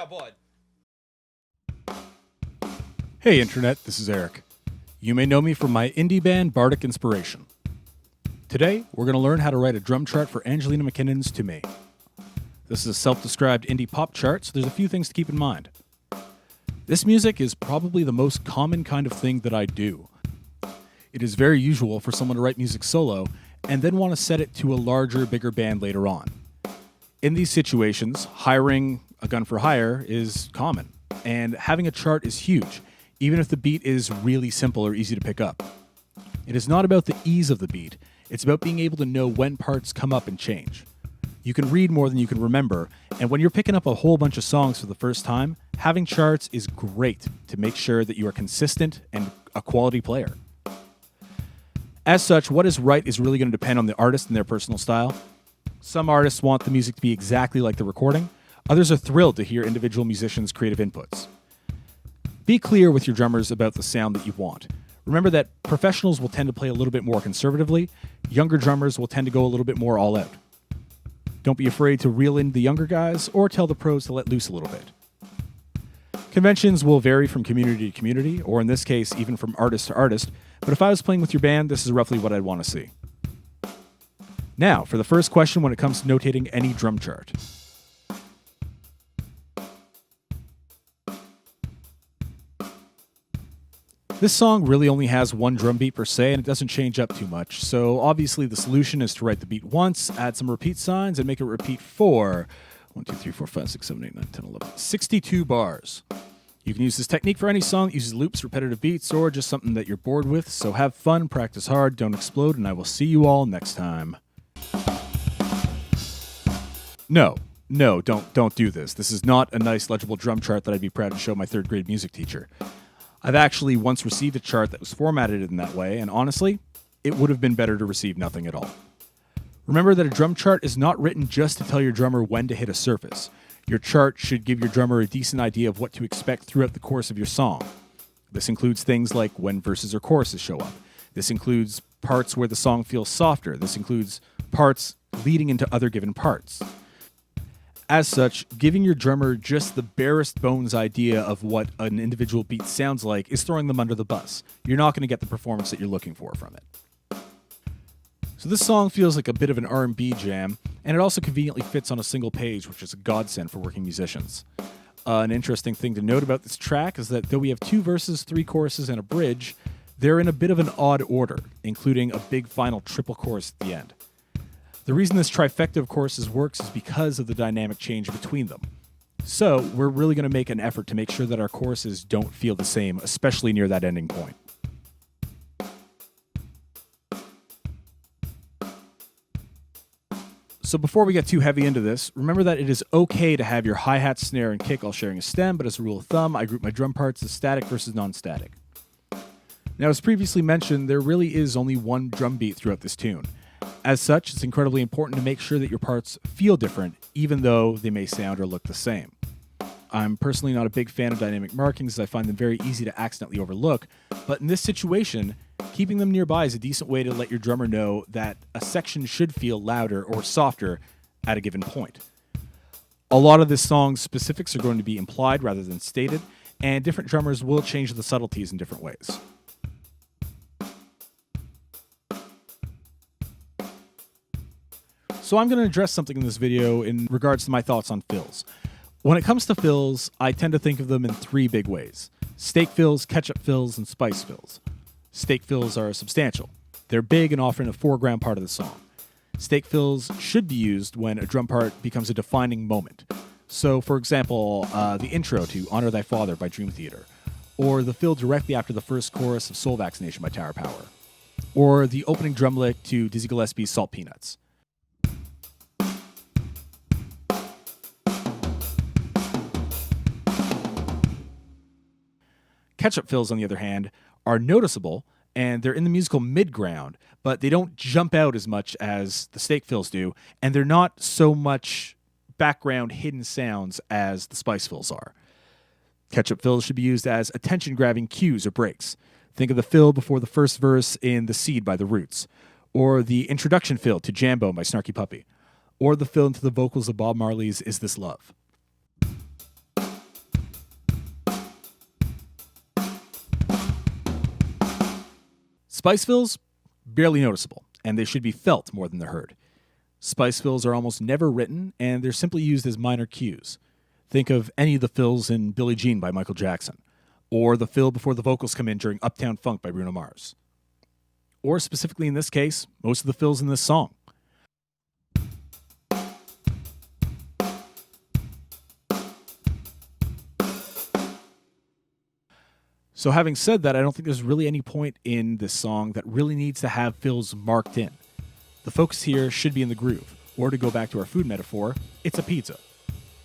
Yeah, bud. Hey Internet, this is Eric. You may know me from my indie band Bardic Inspiration. Today, we're going to learn how to write a drum chart for Angelina Mackinnon's To Me. This is a self-described indie pop chart, so there's a few things to keep in mind. This music is probably the most common kind of thing that I do. It is very usual for someone to write music solo and then want to set it to a larger, bigger band later on. In these situations, hiring a gun for hire is common, and having a chart is huge, even if the beat is really simple or easy to pick up. It is not about the ease of the beat, it's about being able to know when parts come up and change. You can read more than you can remember, and when you're picking up a whole bunch of songs for the first time, having charts is great to make sure that you are consistent and a quality player. As such, what is right is really going to depend on the artist and their personal style. Some artists want the music to be exactly like the recording. Others are thrilled to hear individual musicians' creative inputs. Be clear with your drummers about the sound that you want. Remember that professionals will tend to play a little bit more conservatively. Younger drummers will tend to go a little bit more all out. Don't be afraid to reel in the younger guys or tell the pros to let loose a little bit. Conventions will vary from community to community, or in this case, even from artist to artist, but if I was playing with your band, this is roughly what I'd want to see. Now, for the first question when it comes to notating any drum chart. This song really only has one drum beat per se, and it doesn't change up too much. So obviously the solution is to write the beat once, add some repeat signs, and make it repeat for 1, 2, 3, 4, 5, 6, 7, 8, 9, 10, 11, 62 bars. You can use this technique for any song that uses loops, repetitive beats, or just something that you're bored with. So have fun, practice hard, don't explode, and I will see you all next time. No, don't do this. This is not a nice legible drum chart that I'd be proud to show my third grade music teacher. I've actually once received a chart that was formatted in that way, and honestly, it would have been better to receive nothing at all. Remember that a drum chart is not written just to tell your drummer when to hit a surface. Your chart should give your drummer a decent idea of what to expect throughout the course of your song. This includes things like when verses or choruses show up. This includes parts where the song feels softer. This includes parts leading into other given parts. As such, giving your drummer just the barest bones idea of what an individual beat sounds like is throwing them under the bus. You're not going to get the performance that you're looking for from it. So this song feels like a bit of an R&B jam, and it also conveniently fits on a single page, which is a godsend for working musicians. An interesting thing to note about this track is that though we have 2 verses, 3 choruses, and a bridge, they're in a bit of an odd order, including a big final triple chorus at the end. The reason this trifecta of choruses works is because of the dynamic change between them. So we're really going to make an effort to make sure that our choruses don't feel the same, especially near that ending point. So before we get too heavy into this, remember that it is okay to have your hi-hat, snare, and kick all sharing a stem, but as a rule of thumb, I group my drum parts as static versus non-static. Now, as previously mentioned, there really is only one drum beat throughout this tune. As such, it's incredibly important to make sure that your parts feel different, even though they may sound or look the same. I'm personally not a big fan of dynamic markings as I find them very easy to accidentally overlook, but in this situation, keeping them nearby is a decent way to let your drummer know that a section should feel louder or softer at a given point. A lot of this song's specifics are going to be implied rather than stated, and different drummers will change the subtleties in different ways. So I'm going to address something in this video in regards to my thoughts on fills. When it comes to fills, I tend to think of them in 3 big ways: steak fills, ketchup fills, and spice fills. Steak fills are substantial. They're big and often a foreground part of the song. Steak fills should be used when a drum part becomes a defining moment. So, for example, the intro to Honor Thy Father by Dream Theater, or the fill directly after the first chorus of Soul Vaccination by Tower Power, or the opening drum lick to Dizzy Gillespie's Salt Peanuts. Ketchup fills, on the other hand, are noticeable, and they're in the musical mid-ground, but they don't jump out as much as the steak fills do, and they're not so much background hidden sounds as the spice fills are. Ketchup fills should be used as attention-grabbing cues or breaks. Think of the fill before the first verse in The Seed by The Roots, or the introduction fill to Jambo by Snarky Puppy, or the fill into the vocals of Bob Marley's Is This Love. Spice fills, barely noticeable, and they should be felt more than they're heard. Spice fills are almost never written, and they're simply used as minor cues. Think of any of the fills in Billie Jean by Michael Jackson, or the fill before the vocals come in during Uptown Funk by Bruno Mars. Or specifically in this case, most of the fills in this song. So having said that, I don't think there's really any point in this song that really needs to have fills marked in. The focus here should be in the groove, or to go back to our food metaphor, it's a pizza.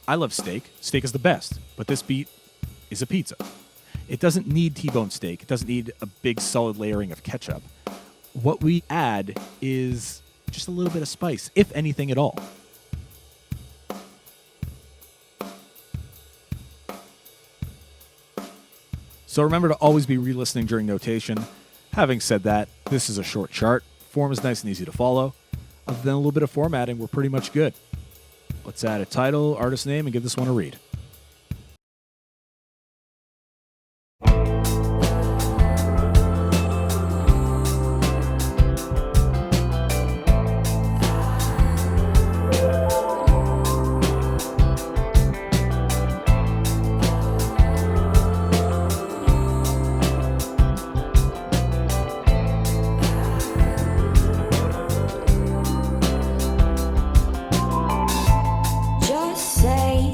I love steak. Steak is the best, but this beat is a pizza. It doesn't need T-bone steak. It doesn't need a big solid layering of ketchup. What we add is just a little bit of spice, if anything at all. So remember to always be re-listening during notation. Having said that, this is a short chart. Form is nice and easy to follow. Other than a little bit of formatting, we're pretty much good. Let's add a title, artist name, and give this one a read. Just say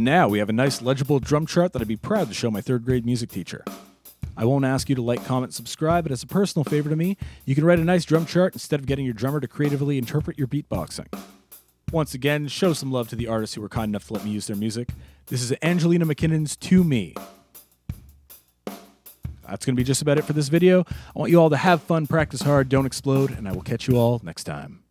And now we have a nice legible drum chart that I'd be proud to show my third grade music teacher. I won't ask you to like, comment, subscribe, but as a personal favor to me, you can write a nice drum chart instead of getting your drummer to creatively interpret your beatboxing. Once again, show some love to the artists who were kind enough to let me use their music. This is Angelina Mackinnon's To Me. That's going to be just about it for this video. I want you all to have fun, practice hard, don't explode, and I will catch you all next time.